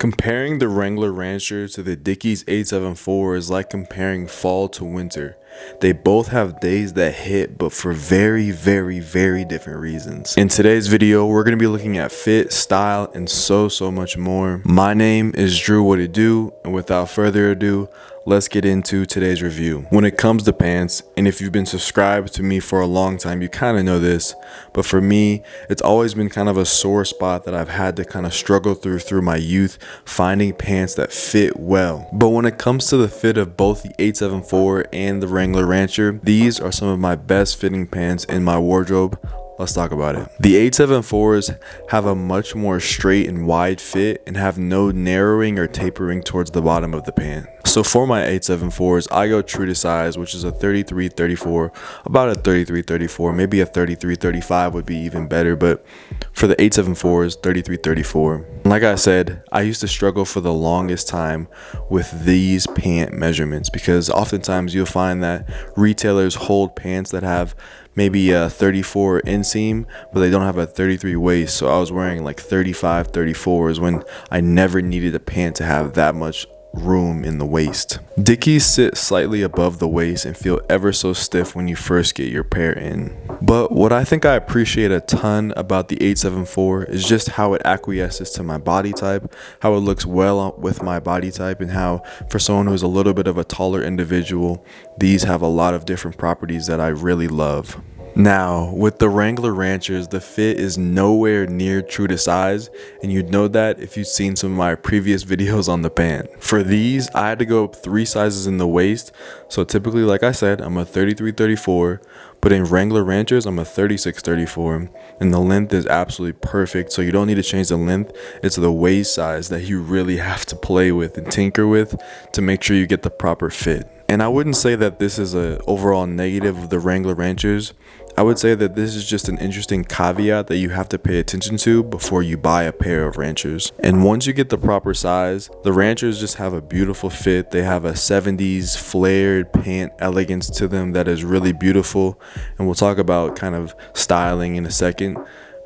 Comparing the Wrangler Wrancher to the Dickies 874 is like comparing fall to winter. They both have days that hit, but for very different reasons. In today's video, we're going to be looking at fit, style, and so much more. My name is Drew What It Do, and without further ado, let's get into today's review. When it comes to pants, and if you've been subscribed to me for a long time, you kind of know this, but for me, it's always been kind of a sore spot that I've had to kind of struggle through my youth, finding pants that fit well. But when it comes to the fit of both the 874 and the Wrangler Wrancher, these are some of my best fitting pants in my wardrobe. Let's talk about it. The 874s have a much more straight and wide fit and have no narrowing or tapering towards the bottom of the pant. So for my 874s, I go true to size, which is a 33-34, about a 33-34, maybe a 33-35 would be even better, but for the 874s, 33-34. Like I said, I used to struggle for the longest time with these pant measurements because oftentimes you'll find that retailers hold pants that have maybe a 34 inseam, but they don't have a 33 waist. So I was wearing like 35, 34s when I never needed a pant to have that much room in the waist. Dickies sit slightly above the waist and feel ever so stiff when you first get your pair in. But what I think I appreciate a ton about the 874 is just how it acquiesces to my body type, how it looks well with my body type, and how for someone who's a little bit of a taller individual, these have a lot of different properties that I really love. Now, with the Wrangler Wranchers, the fit is nowhere near true to size, and you'd know that if you've seen some of my previous videos on the pant. For these, I had to go up 3 sizes in the waist, so typically, like I said, I'm a 33-34, but in Wrangler Wranchers, I'm a 36-34, and the length is absolutely perfect, so you don't need to change the length. It's the waist size that you really have to play with and tinker with to make sure you get the proper fit. And I wouldn't say that this is an overall negative of the Wrangler Wranchers. I would say that this is just an interesting caveat that you have to pay attention to before you buy a pair of Wranchers. And once you get the proper size, the Wranchers just have a beautiful fit. They have a 70s flared pant elegance to them that is really beautiful. And we'll talk about kind of styling in a second.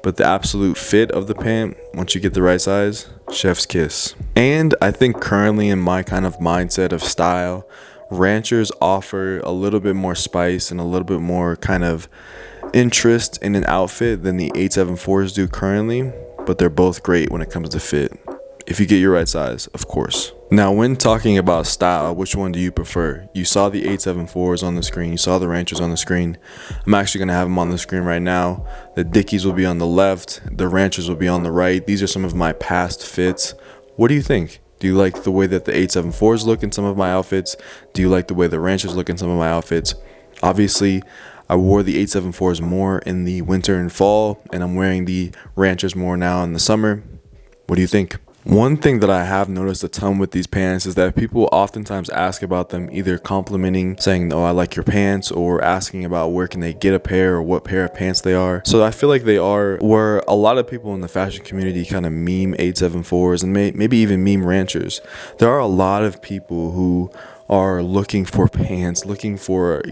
But the absolute fit of the pant, once you get the right size, chef's kiss. And I think currently in my kind of mindset of style, Wranchers offer a little bit more spice and a little bit more kind of interest in an outfit than the 874s do currently, but they're both great when it comes to fit, if you get your right size, of course. Now, when talking about style, which one do you prefer? You saw the 874s on the screen, you saw the Wranchers on the screen. I'm actually going to have them on the screen right now. The Dickies will be on the left, the Wranchers will be on the right. These are some of my past fits. What do you think? Do you like the way that the 874s look in some of my outfits? Do you like the way the Wranchers look in some of my outfits? Obviously, I wore the 874s more in the winter and fall, and I'm wearing the Wranchers more now in the summer. What do you think? One thing that I have noticed a ton with these pants is that people oftentimes ask about them, either complimenting, saying, "Oh, I like your pants," or asking about where can they get a pair or what pair of pants they are. So I feel like they are where a lot of people in the fashion community kind of meme 874s and maybe even meme Wranchers. There are a lot of people who are looking for pants, looking for,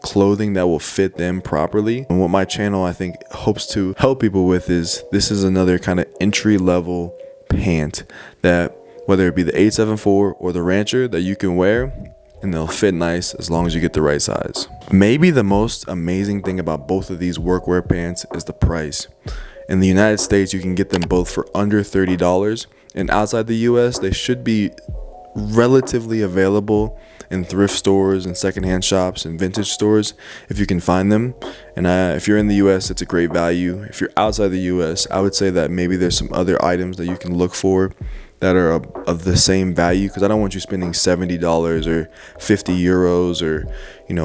clothing that will fit them properly. And what my channel, I think, hopes to help people with is this is another kind of entry level pant that whether it be the 874 or the Wrancher that you can wear and they'll fit nice as long as you get the right size. Maybe the most amazing thing about both of these workwear pants is the price. In the United States, you can get them both for under $30, and outside the US, they should be relatively available in thrift stores and secondhand shops and vintage stores if you can find them. And if you're in the US, it's a great value. If you're outside the US, I would say that maybe there's some other items that you can look for that are of the same value, because I don't want you spending $70 or 50 euros or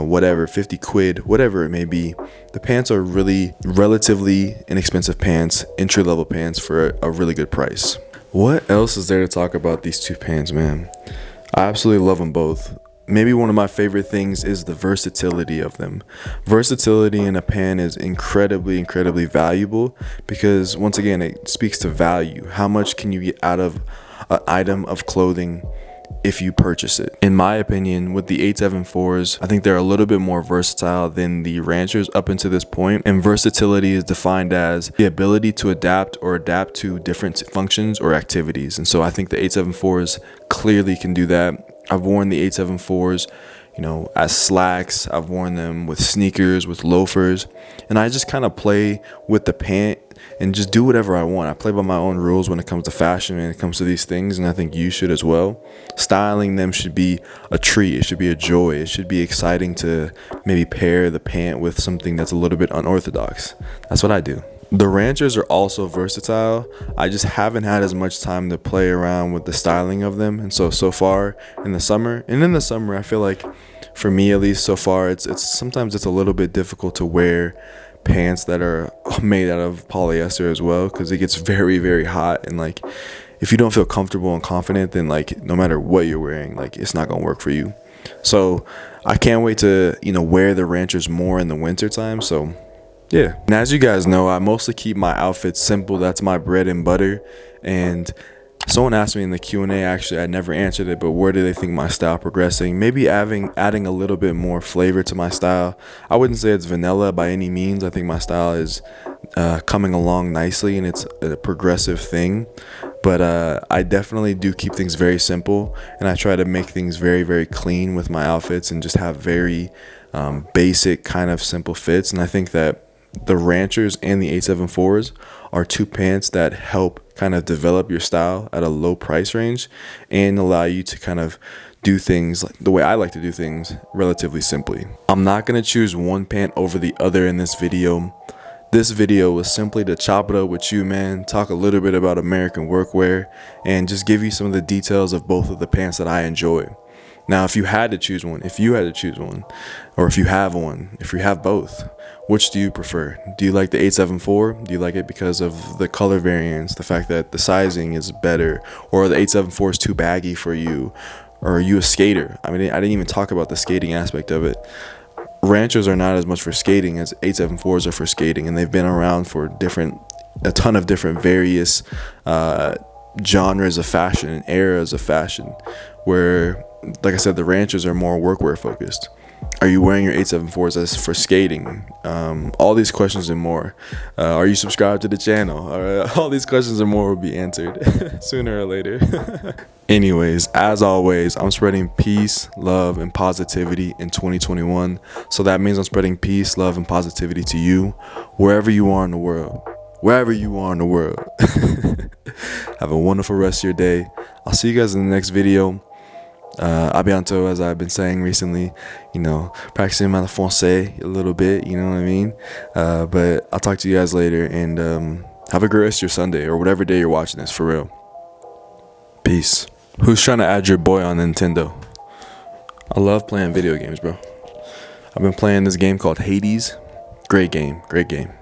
whatever, 50 quid, whatever it may be. The pants are really relatively inexpensive pants, entry level pants for a really good price. What else is there to talk about these two pants, man? I absolutely love them both. Maybe one of my favorite things is the versatility of them. Versatility in a pant is incredibly valuable because, once again, it speaks to value. How much can you get out of an item of clothing if you purchase it. In my opinion, with the 874s, I think they're a little bit more versatile than the Wranchers up until this point. And versatility is defined as the ability to adapt to different functions or activities. And so I think the 874s clearly can do that. I've worn the 874s, you know, as slacks. I've worn them with sneakers, with loafers, and I just kind of play with the pant and just do whatever I want. I play by my own rules when it comes to fashion and it comes to these things, and I think you should as well. Styling them should be a treat. It should be a joy. It should be exciting to maybe pair the pant with something that's a little bit unorthodox. That's what I do. The Wranchers are also versatile. I just haven't had as much time to play around with the styling of them. And so far in the summer, I feel like, for me at least so far, it's sometimes it's a little bit difficult to wear pants that are made out of polyester as well, because it gets very, very hot. And like, if you don't feel comfortable and confident, then like no matter what you're wearing, like it's not gonna work for you. So I can't wait to, you know, wear the Wranchers more in the winter time. So yeah. And as you guys know, I mostly keep my outfits simple. That's my bread and butter. And someone asked me in the Q&A, actually, I never answered it, but where do they think my style progressing? Maybe adding a little bit more flavor to my style. I wouldn't say it's vanilla by any means. I think my style is coming along nicely, and it's a progressive thing. But I definitely do keep things very simple, and I try to make things very, very clean with my outfits and just have very basic kind of simple fits. And I think that the Wranchers and the 874s are two pants that help kind of develop your style at a low price range and allow you to kind of do things like the way I like to do things, relatively simply. I'm not going to choose one pant over the other in this video. This video was simply to chop it up with you, man, talk a little bit about American workwear, and just give you some of the details of both of the pants that I enjoy. Now, if you had to choose one, or if you have one, if you have both, which do you prefer? Do you like the 874? Do you like it because of the color variants, the fact that the sizing is better, or the 874 is too baggy for you? Or are you a skater? I mean, I didn't even talk about the skating aspect of it. Wranchers are not as much for skating as 874s are for skating, and they've been around for a ton of different various genres of fashion and eras of fashion, where, like I said, the Wranchers are more workwear focused. Are you wearing your 874s as for skating? All these questions and more. Are you subscribed to the channel? All these questions and more will be answered sooner or later. Anyways, as always, I'm spreading peace, love, and positivity in 2021. So that means I'm spreading peace, love, and positivity to you, wherever you are in the world. Wherever you are in the world. Have a wonderful rest of your day. I'll see you guys in the next video. A bientôt, as I've been saying recently, you know, practicing my français a little bit, you know what I mean? But I'll talk to you guys later, and have a great rest of your Sunday, or whatever day you're watching this, for real. Peace. Who's trying to add your boy on Nintendo? I love playing video games, bro. I've been playing this game called Hades. Great game, great game.